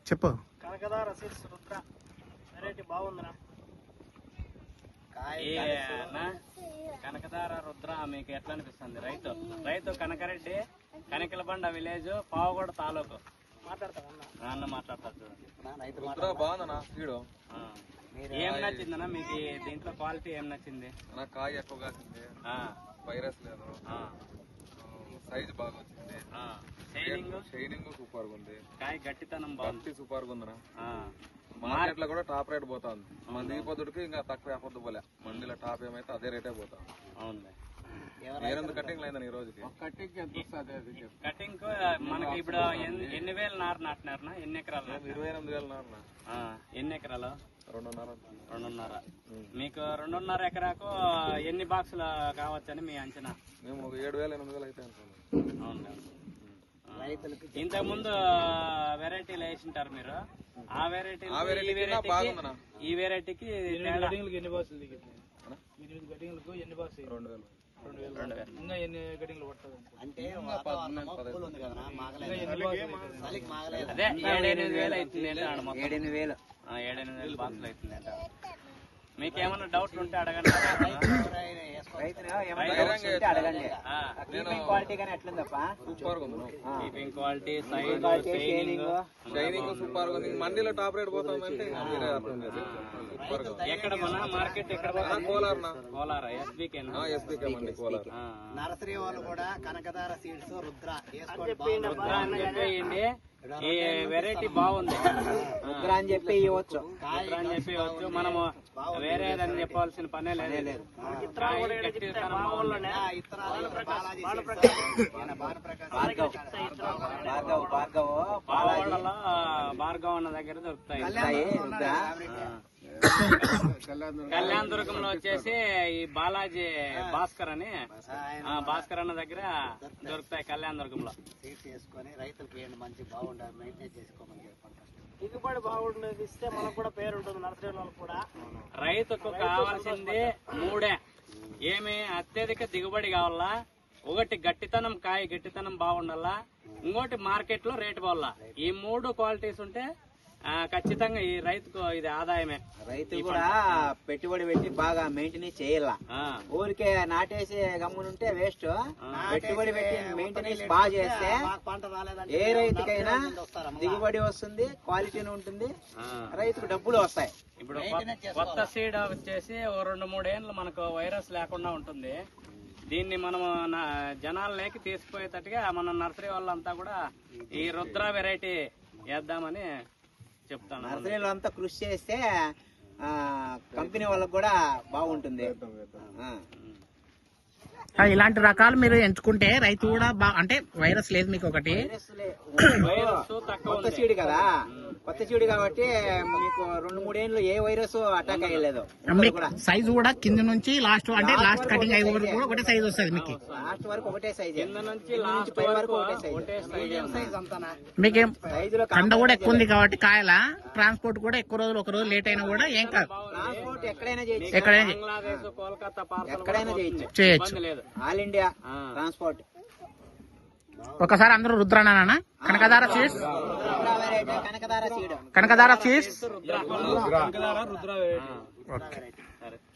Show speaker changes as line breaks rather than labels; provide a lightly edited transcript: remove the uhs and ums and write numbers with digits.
చెప్పు.
Kanakadhara seeds Rudra variety బాగుందిరా.
కనకదార రుద్ర మీకు ఎట్లా అనిపిస్తుంది? రైతు కనకరెడ్డి, కనకలబండ విలేజ్, పావుగూడ తాలూకు. అన్న మాట్లాడతారు చూడండి.
బాగుందన్నా సీడు.
ఏం నచ్చిందన్నా మీకు దీంట్లో? క్వాలిటీ ఏం నచ్చింది?
కాయ ఎక్కువగా వచ్చింది, వైరస్ లేదు, సైజ్ బాగా వచ్చింది, షైనింగ్ సూపర్ గా ఉంది,
కాయ గట్టితనం బాగుంది,
సూపర్ గా ఉందన్నా. మార్కెట్ లో కూడా టాప్ రేట్ పోతుంది. మన దిగిపోతుడికి ఇంకా తక్కువ అయిపోద్దు పోలే. మండీలో టాప్ ఏమైతే అదే రేటే పోతాం.
అవునులే.
800 కటింగ్ అయిందని ఈ రోజుకి.
కటింగ్ మనకి ఇప్పుడు ఎన్ని వేలు నారు నాటినారనా? ఎన్ని ఎకరాలు?
28,000 నాన్న.
ఎన్ని ఎకరాలు?
2.5.
మీకు 2.5 ఎకరాకు ఎన్ని బాక్సులు కావచ్చని మీ అంచనా?
మేము 7,000 8,000 అయితే అనుకున్నాం.
అవును. ఇంతకు ముందు వెరైటీలు వేసింటారు మీరు. ఆ వెరైటీ ఈ వెరైటీకి
ఎన్ని బాక్సులు దిగింది? 8 కటింగ్లకు ఎన్ని బాక్స్? 2,000. ఇంకా ఎన్ని కటింగ్లు పడుతుంది?
అదే 7-8 వేలు అవుతుంది అంటే 7-8 బాక్సులు అవుతుంది అంట. మీకేమన్నా డౌట్లు ఉంటే అడగండి. Keeping quality, size,
shining super గా ఉంది. మండీలో టాప్ రేట్ పోతామంటే
ఎక్కడ మన మార్కెట్ ఎక్కడ? కోలార్.
ఎస్బీకే మండి కోలార్.
నర్సరీ వాళ్ళు కూడా కనకదార సీడ్స్ రుద్ర
రుద్ర అని చెప్పేయండి. ఈ వెరైటీ బాగుంది
రుద్ర అని చెప్పి ఇవ్వచ్చు.
మనము వేరేదని చెప్పాల్సిన పనే లేదు. భార్గవ్ అన్న దగ్గర దొరుకుతాయి. కళ్యాణ దుర్గంలో వచ్చేసి ఈ బాలాజీ భాస్కర్ అన్న దగ్గర దొరుకుతాయి. కళ్యాణ దుర్గంలో
రైతులకి మంచి బాగుండాలి, మెయింటైన్ చేసుకోమని చెప్పండి.
దిగుబడి బాగుండేది ఇస్తే మనకు కూడా పేరు ఉంటుంది. నర్సరీ వాళ్ళకి కూడా
రైతుకు కావాల్సింది 3. ఏమి అత్యధిక దిగుబడి కావాలా, ఒకటి గట్టితనం, కాయ గట్టితనం బాగుండాలా, ఇంకోటి మార్కెట్ లో రేటు బాగుండాలా. ఈ 3 క్వాలిటీస్ ఉంటే ఖచ్చితంగా ఈ రైతుకు ఇది ఆదాయమే.
రైతు కూడా పెట్టుబడి పెట్టి బాగా మెయింటెనెన్స్ చేయాల. ఊరికే నాటేసి గమ్మునుంటే వేస్ట్. పెట్టుబడి పెట్టి మెయింటెనెన్స్ బాగా చేస్తే ఏ రైతుకైనా దిగుబడి వస్తుంది, క్వాలిటీ ఉంటుంది, రైతుకు డబ్బులు వస్తాయి.
ఇప్పుడు కొత్త సీడ్ వచ్చేసి 2-3 ఏళ్ళు మనకు వైరస్ లేకుండా ఉంటుంది. దీన్ని మనము జనాల్లోకి తీసుకుపోయేటట్టుగా మన నర్సరీ వాళ్ళంతా కూడా ఈ రుద్ర వెరైటీ వేద్దామని చెప్తాను.
నర్సరీలో అంతా కృషి చేస్తే కంపెనీ వాళ్ళకి కూడా బాగుంటుంది.
ఇలాంటి రకాలు మీరు ఎంచుకుంటే రైతు కూడా అంటే వైరస్ లేదు మీకు. ఒకటి
కొత్త సీడ్ కదా, కొత్త సీడ్ కాబట్టి మీకు 2-3 ఏళ్ళు ఏ వైరస్ అటాక్ అయ్యలేదు.
సైజు కూడా కింద నుంచి లాస్ట్ అంటే లాస్ట్ కటింగ్ అయ్యే వరకు కూడా ఒకటే సైజ్ వస్తుంది మీకు.
లాస్ట్ వరకు ఒకటే సైజ్,
పై
వరకు ఒకటే సైజ్.
మీకేం కండ కూడా ఎక్కువ ఉంది కాబట్టి కాయల ట్రాన్స్పోర్ట్ కూడా ఎక్కువ రోజులు, ఒక రోజు లేట్ అయినా కూడా ఏం కాదు.
ట్రాన్స్పోర్ట్ ఎక్కడైనా చేయొచ్చు,
ఎక్కడైనా
చేయొచ్చు.
All India transport.
ఒకసారి అందరూ రుద్రానా? Kanakadhara seeds, Kanakadhara seeds.
Rudra.
Okay.